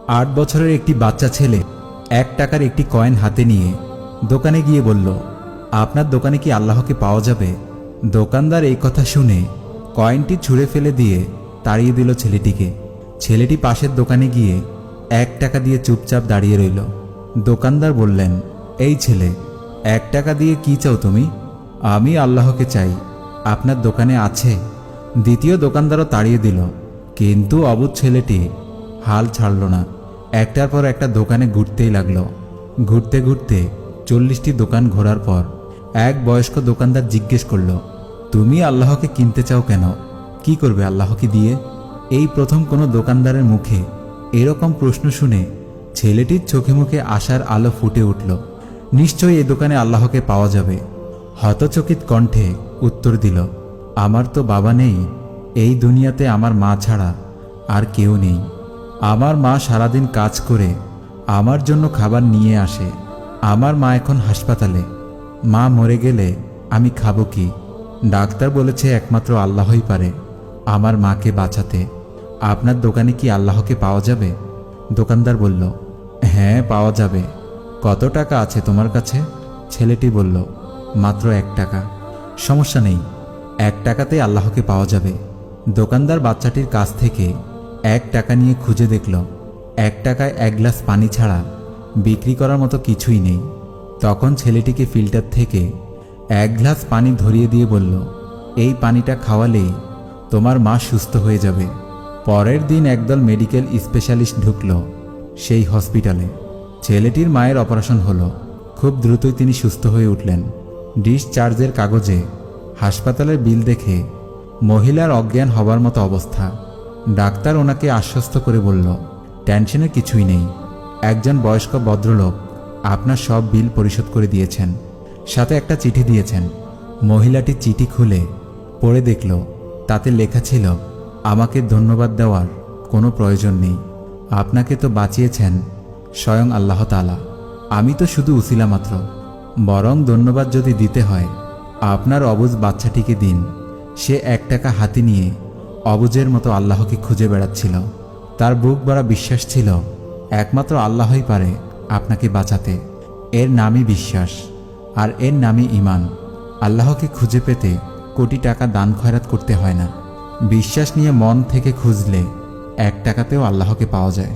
8 বছরের একটি বাচ্চা ছেলে 1 টাকার একটি কয়েন হাতে নিয়ে দোকানে গিয়ে বলল, আপনার দোকানে কি আল্লাহকে পাওয়া যাবে? দোকানদার এই কথা শুনে কয়েনটি ছুঁড়ে ফেলে দিয়ে তাড়িয়ে দিল ছেলেটিকে। ছেলেটি পাশের দোকানে গিয়ে 1 টাকা দিয়ে চুপচাপ দাঁড়িয়ে রইল। দোকানদার বললেন, এই ছেলে, 1 টাকা দিয়ে কি চাও তুমি? আমি আল্লাহকে চাই, আপনার দোকানে আছে? দ্বিতীয় দোকানদারও তাড়িয়ে দিল, কিন্তু অবুঝ ছেলেটি হাল ছাড়ল না। একটার পর একটা দোকানে ঘুরতেই লাগলো। ঘুরতে ঘুরতে 40টি দোকান ঘোরার পর এক বয়স্ক দোকানদার জিজ্ঞেস করল, তুমি আল্লাহকে কিনতে চাও কেন? কি করবে আল্লাহকে দিয়ে? এই প্রথম কোনো দোকানদারের মুখে এরকম প্রশ্ন শুনে ছেলেটির চোখে মুখে আশার আলো ফুটে উঠল। নিশ্চয়ই এই দোকানে আল্লাহকে পাওয়া যাবে। হতচকিত কণ্ঠে উত্তর দিল, আমার তো বাবা নেই, এই দুনিয়াতে আমার মা ছাড়া আর কেউ নেই। আমার মা সারাদিন কাজ করে আমার জন্য খাবার নিয়ে আসে। আমার মা এখন হাসপাতালে। মা মরে গেলে আমি খাবো কি? ডাক্তার বলেছে একমাত্র আল্লাহই পারে আমার মাকে বাঁচাতে। আপনার দোকানে কি আল্লাহকে পাওয়া যাবে? দোকানদার বলল, হ্যাঁ পাওয়া যাবে। কত টাকা আছে তোমার কাছে? ছেলেটি বলল, মাত্র 1 টাকা। সমস্যা নেই, 1 টাকাতে আল্লাহকে পাওয়া যাবে। দোকানদার বাচ্চাটির কাছ থেকে 1 টাকা নিয়ে খুঁজে দেখল 1 টাকায় 1 গ্লাস পানি ছাড়া বিক্রি করার মতো কিছুই নেই। তখন ছেলেটিকে ফিল্টার থেকে 1 গ্লাস পানি ধরিয়ে দিয়ে বলল, এই পানিটা খাওয়ালেই তোমার মা সুস্থ হয়ে যাবে। পরের দিন একদল মেডিকেল স্পেশালিস্ট ঢুকল সেই হসপিটালে। ছেলেটির মায়ের অপারেশন হলো। খুব দ্রুতই তিনি সুস্থ হয়ে উঠলেন। ডিসচার্জের কাগজে হাসপাতালের বিল দেখে মহিলার অজ্ঞান হবার মতো অবস্থা। ডাক্তার ওনাকে আশ্বস্ত করে বলল, টেনশনের কিছুই নেই, একজন বয়স্ক ভদ্রলোক আপনার সব বিল পরিশোধ করে দিয়েছেন, সাথে একটা চিঠি দিয়েছেন। মহিলাটি চিঠি খুলে পড়ে দেখল, তাতে লেখা ছিল, আমাকে ধন্যবাদ দেওয়ার কোনো প্রয়োজন নেই, আপনাকে তো বাঁচিয়েছেন স্বয়ং আল্লাহ তাআলা, আমি তো শুধু উসিলা মাত্র। বরং ধন্যবাদ যদি দিতে হয় আপনার অবুঝ বাচ্চাটিকে দিন। সে 1 টাকা হাতে নিয়ে অবুঝের মতো আল্লাহকে খুঁজে বেড়াচ্ছিল। তার বুক ভরা বিশ্বাস ছিল একমাত্র আল্লাহই পারে আপনাকে বাঁচাতে। এর নামই বিশ্বাস, আর এর নামই ঈমান। আল্লাহকে খুঁজে পেতে কোটি টাকা দান খয়রাত করতে হয় না। বিশ্বাস নিয়ে মন থেকে খুঁজলে 1 টাকাতেও আল্লাহকে পাওয়া যায়।